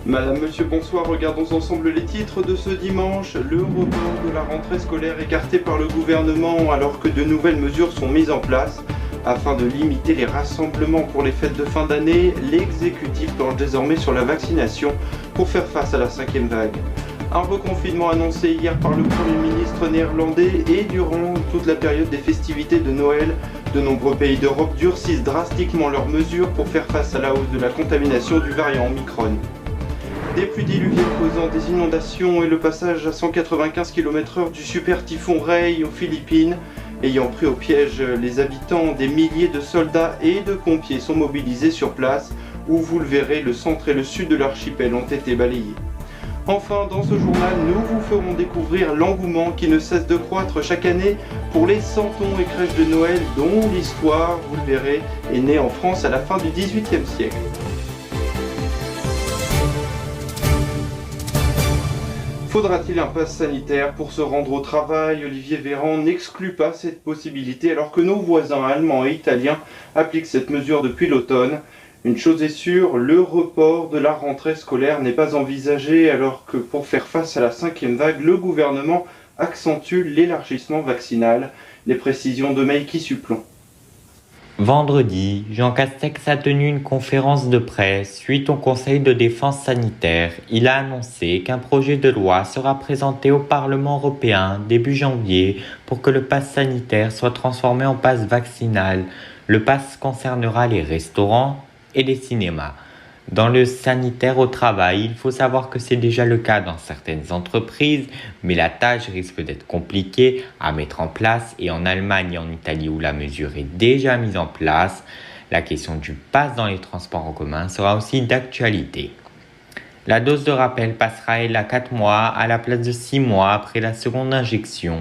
Madame, monsieur, bonsoir. Regardons ensemble les titres de ce dimanche. Le report de la rentrée scolaire écarté par le gouvernement alors que de nouvelles mesures sont mises en place. Afin de limiter les rassemblements pour les fêtes de fin d'année, l'exécutif planche désormais sur la vaccination pour faire face à la 5e vague. Un reconfinement annoncé hier par le Premier ministre néerlandais et durant toute la période des festivités de Noël, de nombreux pays d'Europe durcissent drastiquement leurs mesures pour faire face à la hausse de la contamination du variant Omicron. Des pluies diluviennes causant des inondations et le passage à 195 km/h du super typhon Ray aux Philippines. Ayant pris au piège les habitants, des milliers de soldats et de pompiers sont mobilisés sur place où, vous le verrez, le centre et le sud de l'archipel ont été balayés. Enfin, dans ce journal, nous vous ferons découvrir l'engouement qui ne cesse de croître chaque année pour les santons et crèches de Noël dont l'histoire, vous le verrez, est née en France à la fin du XVIIIe siècle. Faudra-t-il un pass sanitaire pour se rendre au travail? Olivier Véran n'exclut pas cette possibilité alors que nos voisins allemands et italiens appliquent cette mesure depuis l'automne. Une chose est sûre, le report de la rentrée scolaire n'est pas envisagé alors que pour faire face à la 5e vague, le gouvernement accentue l'élargissement vaccinal. Les précisions de Meiki Supplon. Vendredi, Jean Castex a tenu une conférence de presse suite au Conseil de défense sanitaire. Il a annoncé qu'un projet de loi sera présenté au Parlement européen début janvier pour que le pass sanitaire soit transformé en pass vaccinal. Le pass concernera les restaurants et les cinémas. Dans le sanitaire au travail, il faut savoir que c'est déjà le cas dans certaines entreprises, mais la tâche risque d'être compliquée à mettre en place et en Allemagne et en Italie où la mesure est déjà mise en place, la question du pass dans les transports en commun sera aussi d'actualité. La dose de rappel passera elle à 4 mois à la place de 6 mois après la seconde injection.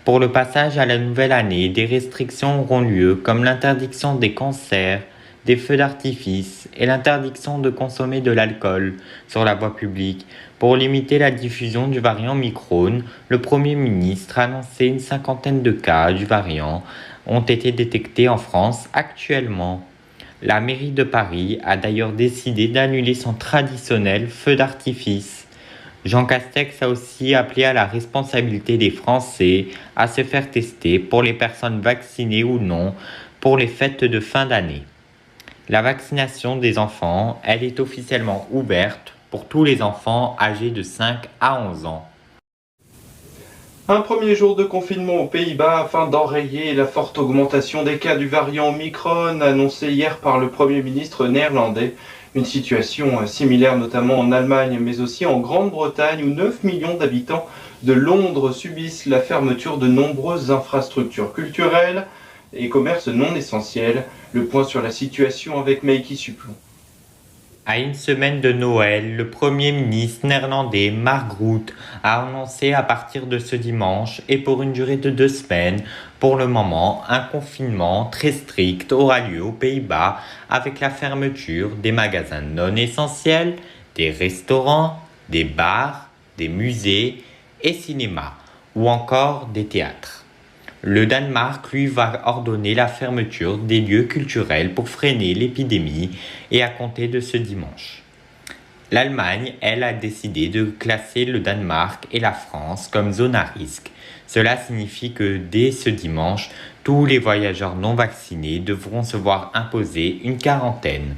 Pour le passage à la nouvelle année, des restrictions auront lieu comme l'interdiction des concerts, des feux d'artifice et l'interdiction de consommer de l'alcool sur la voie publique. Pour limiter la diffusion du variant Omicron, le Premier ministre a annoncé une 50aine de cas du variant ont été détectés en France actuellement. La mairie de Paris a d'ailleurs décidé d'annuler son traditionnel feu d'artifice. Jean Castex a aussi appelé à la responsabilité des Français à se faire tester pour les personnes vaccinées ou non pour les fêtes de fin d'année. La vaccination des enfants, elle est officiellement ouverte pour tous les enfants âgés de 5 à 11 ans. Un premier jour de confinement aux Pays-Bas afin d'enrayer la forte augmentation des cas du variant Omicron annoncé hier par le Premier ministre néerlandais. Une situation similaire notamment en Allemagne mais aussi en Grande-Bretagne où 9 millions d'habitants de Londres subissent la fermeture de nombreuses infrastructures culturelles et commerces non essentiels. Le point sur la situation avec Meiki Supplon. À une semaine de Noël, le Premier ministre néerlandais Mark Rutte a annoncé à partir de ce dimanche et pour une durée de 2 semaines, pour le moment, un confinement très strict aura lieu aux Pays-Bas avec la fermeture des magasins non essentiels, des restaurants, des bars, des musées et cinémas ou encore des théâtres. Le Danemark, lui, va ordonner la fermeture des lieux culturels pour freiner l'épidémie et à compter de ce dimanche. L'Allemagne, elle, a décidé de classer le Danemark et la France comme zone à risque. Cela signifie que dès ce dimanche, tous les voyageurs non vaccinés devront se voir imposer une quarantaine.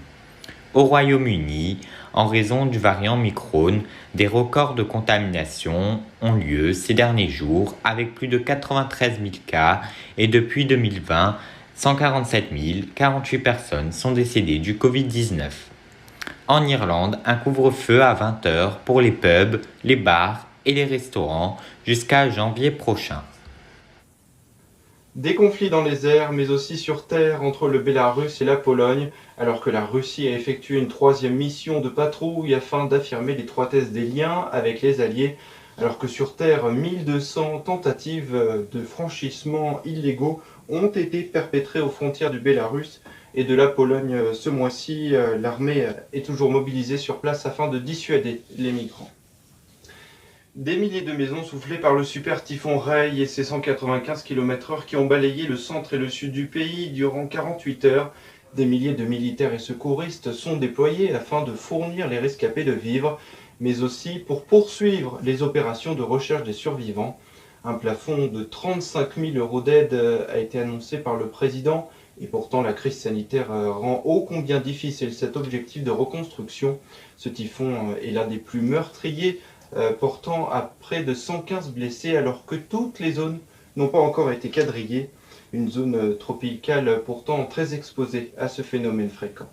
Au Royaume-Uni, en raison du variant Omicron, des records de contamination ont lieu ces derniers jours avec plus de 93 000 cas et depuis 2020, 147 048 personnes sont décédées du Covid-19. En Irlande, un couvre-feu à 20h pour les pubs, les bars et les restaurants jusqu'à janvier prochain. Des conflits dans les airs, mais aussi sur terre entre le Bélarus et la Pologne, alors que la Russie a effectué une 3e mission de patrouille afin d'affirmer l'étroitesse des liens avec les Alliés, alors que sur terre, 1200 tentatives de franchissement illégaux ont été perpétrées aux frontières du Bélarus et de la Pologne ce mois-ci. L'armée est toujours mobilisée sur place afin de dissuader les migrants. Des milliers de maisons soufflées par le super typhon Ray et ses 195 km/h qui ont balayé le centre et le sud du pays durant 48 heures. Des milliers de militaires et secouristes sont déployés afin de fournir les rescapés de vivres, mais aussi pour poursuivre les opérations de recherche des survivants. Un plafond de 35 000 € d'aide a été annoncé par le président, et pourtant la crise sanitaire rend ô combien difficile cet objectif de reconstruction. Ce typhon est l'un des plus meurtriers, portant à près de 115 blessés, alors que toutes les zones n'ont pas encore été quadrillées. Une zone tropicale pourtant très exposée à ce phénomène fréquent.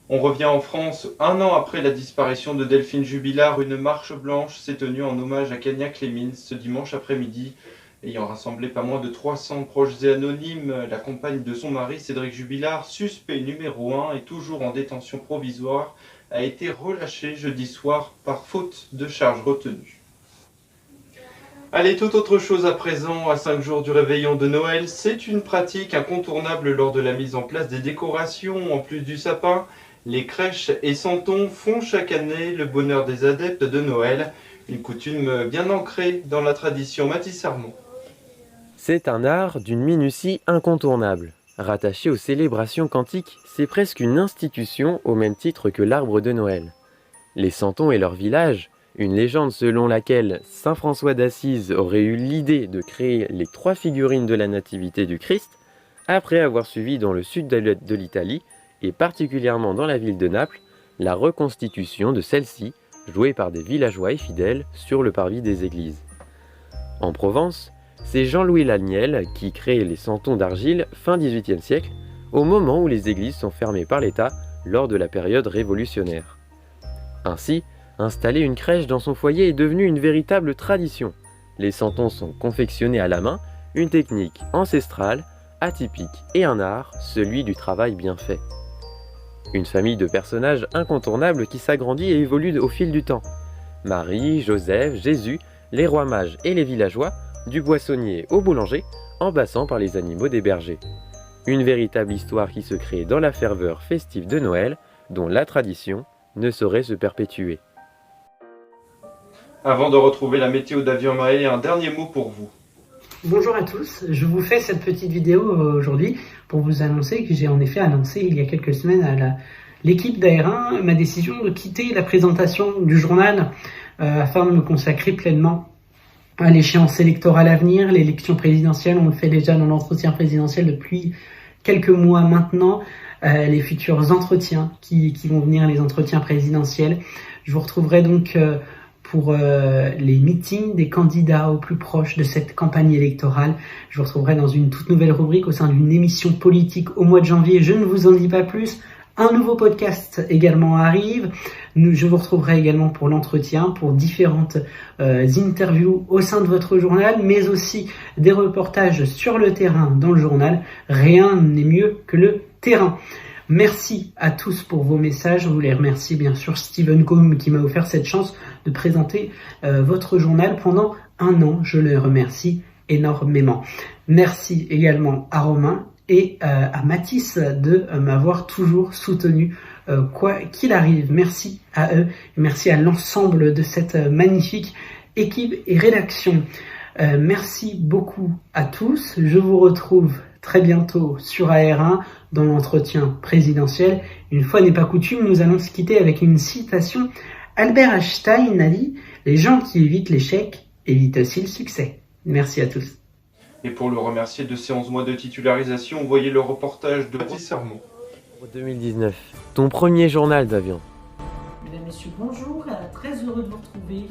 On revient en France. 1 an après la disparition de Delphine Jubilard, une marche blanche s'est tenue en hommage à Kania Clémins ce dimanche après-midi. Ayant rassemblé pas moins de 300 proches et anonymes, la compagne de son mari, Cédric Jubilard, suspect numéro 1 et toujours en détention provisoire, a été relâchée jeudi soir par faute de charges retenues. Allez, toute autre chose à présent, à 5 jours du réveillon de Noël, c'est une pratique incontournable lors de la mise en place des décorations. En plus du sapin, les crèches et santons font chaque année le bonheur des adeptes de Noël, une coutume bien ancrée dans la tradition. Mathis Armand. C'est un art d'une minutie incontournable. Rattaché aux célébrations cantiques, c'est presque une institution au même titre que l'arbre de Noël. Les santons et leur village, une légende selon laquelle saint François d'Assise aurait eu l'idée de créer les 3 figurines de la Nativité du Christ, après avoir suivi dans le sud de l'Italie, et particulièrement dans la ville de Naples, la reconstitution de celle-ci, jouée par des villageois et fidèles sur le parvis des églises. En Provence, c'est Jean-Louis Laniel qui crée les santons d'argile fin XVIIIe siècle, au moment où les églises sont fermées par l'État lors de la période révolutionnaire. Ainsi, installer une crèche dans son foyer est devenu une véritable tradition. Les santons sont confectionnés à la main, une technique ancestrale, atypique et un art, celui du travail bien fait. Une famille de personnages incontournables qui s'agrandit et évolue au fil du temps. Marie, Joseph, Jésus, les rois mages et les villageois, du poissonnier au boulanger, en passant par les animaux des bergers. Une véritable histoire qui se crée dans la ferveur festive de Noël, dont la tradition ne saurait se perpétuer. Avant de retrouver la météo d'Avion Maé, un dernier mot pour vous. Bonjour à tous, je vous fais cette petite vidéo aujourd'hui pour vous annoncer que j'ai en effet annoncé il y a quelques semaines à l'équipe d'AR1 ma décision de quitter la présentation du journal afin de me consacrer pleinement à l'échéance électorale à venir. L'élection présidentielle, on le fait déjà dans l'entretien présidentiel depuis quelques mois maintenant. Les futurs entretiens qui vont venir, les entretiens présidentiels. Je vous retrouverai donc pour les meetings des candidats au plus proche de cette campagne électorale. Je vous retrouverai dans une toute nouvelle rubrique au sein d'une émission politique au mois de janvier. Je ne vous en dis pas plus. Un nouveau podcast également arrive. Je vous retrouverai également pour l'entretien, pour différentes interviews au sein de votre journal, mais aussi des reportages sur le terrain dans le journal. Rien n'est mieux que le terrain. Merci à tous pour vos messages. Je voulais remercier bien sûr Steven Combe qui m'a offert cette chance de présenter votre journal pendant 1 an. Je le remercie énormément. Merci également à Romain et à Mathis de m'avoir toujours soutenu quoi qu'il arrive. Merci à eux, merci à l'ensemble de cette magnifique équipe et rédaction. Merci beaucoup à tous. Je vous retrouve très bientôt sur AR1 dans l'entretien présidentiel. Une fois n'est pas coutume, nous allons se quitter avec une citation. Albert Einstein a dit « Les gens qui évitent l'échec évitent aussi le succès ». Merci à tous. Et pour le remercier de ses 11 mois de titularisation, voyez le reportage de Mathis Armand. 2019, ton premier journal d'avion. Mesdames, Messieurs, bonjour. Très heureux de vous retrouver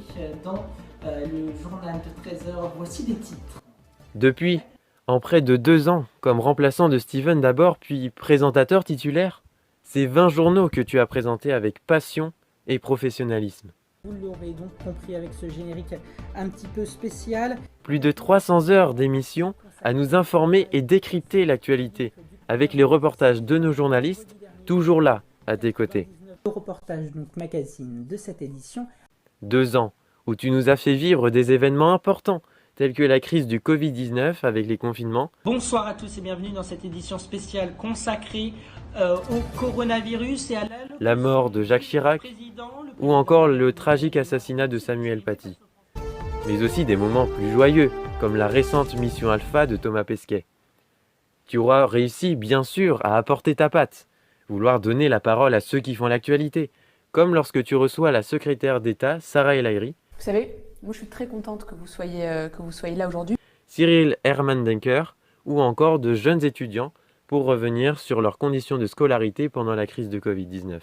dans le journal de 13h. Voici des titres. Depuis, en près de 2 ans, comme remplaçant de Steven d'abord, puis présentateur titulaire, c'est 20 journaux que tu as présentés avec passion et professionnalisme. Vous l'aurez donc compris avec ce générique un petit peu spécial. Plus de 300 heures d'émission à nous informer et décrypter l'actualité, avec les reportages de nos journalistes, toujours là, à tes côtés. Le reportage donc magazine de cette édition. 2 ans, où tu nous as fait vivre des événements importants, tels que la crise du Covid-19 avec les confinements. Bonsoir à tous et bienvenue dans cette édition spéciale consacrée au coronavirus et à la mort de Jacques Chirac, ou encore le tragique assassinat de Samuel Paty. Mais aussi des moments plus joyeux, comme la récente mission Alpha de Thomas Pesquet. Tu auras réussi, bien sûr, à apporter ta patte, vouloir donner la parole à ceux qui font l'actualité, comme lorsque tu reçois la secrétaire d'État, Sarah El Haïry. Vous savez, moi je suis très contente que vous soyez là aujourd'hui. Cyril Hermann-Denker, ou encore de jeunes étudiants pour revenir sur leurs conditions de scolarité pendant la crise de Covid-19.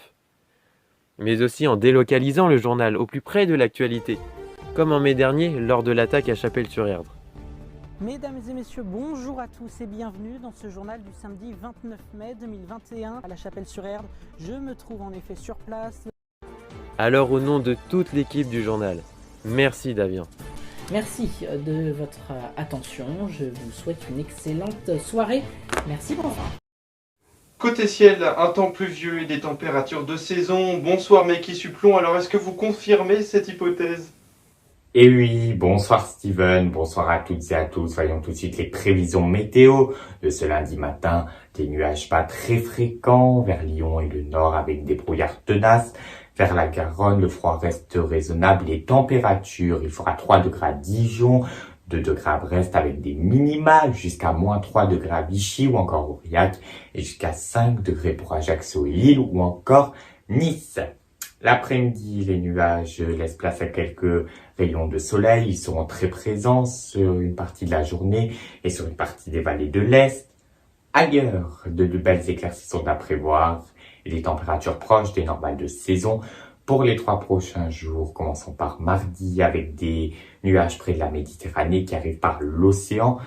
Mais aussi en délocalisant le journal au plus près de l'actualité, comme en mai dernier lors de l'attaque à Chapelle-sur-Erdre. Mesdames et messieurs, bonjour à tous et bienvenue dans ce journal du samedi 29 mai 2021 à la Chapelle-sur-Erdre. Je me trouve en effet sur place. Alors au nom de toute l'équipe du journal, merci Davian. Merci de votre attention. Je vous souhaite une excellente soirée. Merci, bonsoir. Côté ciel, un temps pluvieux et des températures de saison. Bonsoir Meki Suplon, alors est-ce que vous confirmez cette hypothèse ? Et oui, bonsoir Steven, bonsoir à toutes et à tous. Voyons tout de suite les prévisions météo de ce lundi matin. Des nuages pas très fréquents vers Lyon et le nord avec des brouillards tenaces. Vers la Garonne, le froid reste raisonnable. Les températures, il fera 3 degrés à Dijon, 2 degrés à Brest avec des minimales jusqu'à moins 3 degrés à Vichy ou encore Aurillac et jusqu'à 5 degrés pour Ajaccio et Lille ou encore Nice. L'après-midi, les nuages laissent place à quelques rayons de soleil. Ils seront très présents sur une partie de la journée et sur une partie des vallées de l'Est. Ailleurs, de belles éclaircies sont à prévoir et des températures proches des normales de saison. Pour les 3 prochains jours, commençons par mardi avec des nuages près de la Méditerranée qui arrivent par l'océan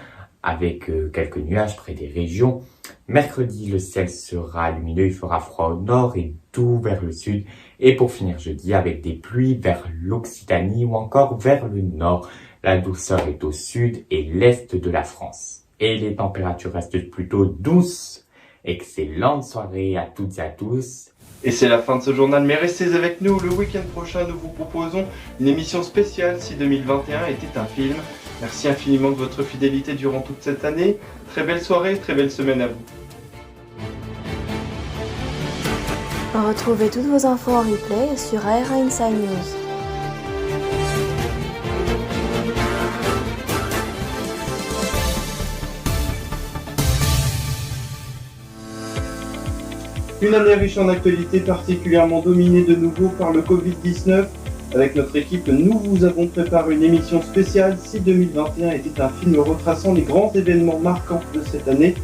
avec quelques nuages près des régions. Mercredi, le ciel sera lumineux, il fera froid au nord et doux vers le sud. Et pour finir jeudi, avec des pluies vers l'Occitanie ou encore vers le nord. La douceur est au sud et l'est de la France. Et les températures restent plutôt douces. Excellente soirée à toutes et à tous. Et c'est la fin de ce journal, mais restez avec nous. Le week-end prochain, nous vous proposons une émission spéciale si 2021 était un film. Merci infiniment de votre fidélité durant toute cette année. Très belle soirée, très belle semaine à vous. Retrouvez toutes vos infos en replay sur ARA Inside News. Une année riche en actualités, particulièrement dominée de nouveau par le Covid-19. Avec notre équipe, nous vous avons préparé une émission spéciale si 2021 était un film retraçant les grands événements marquants de cette année.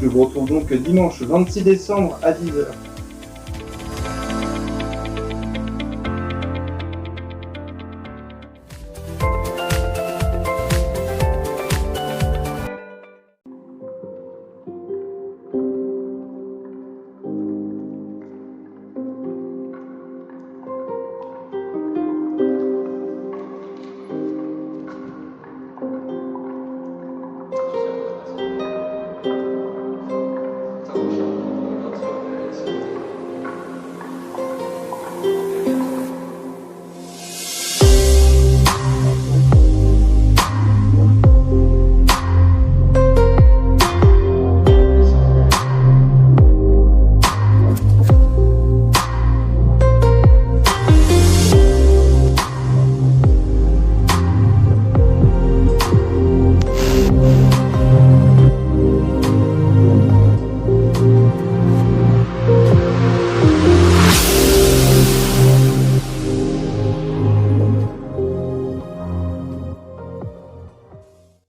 Je vous retrouve donc dimanche 26 décembre à 10h.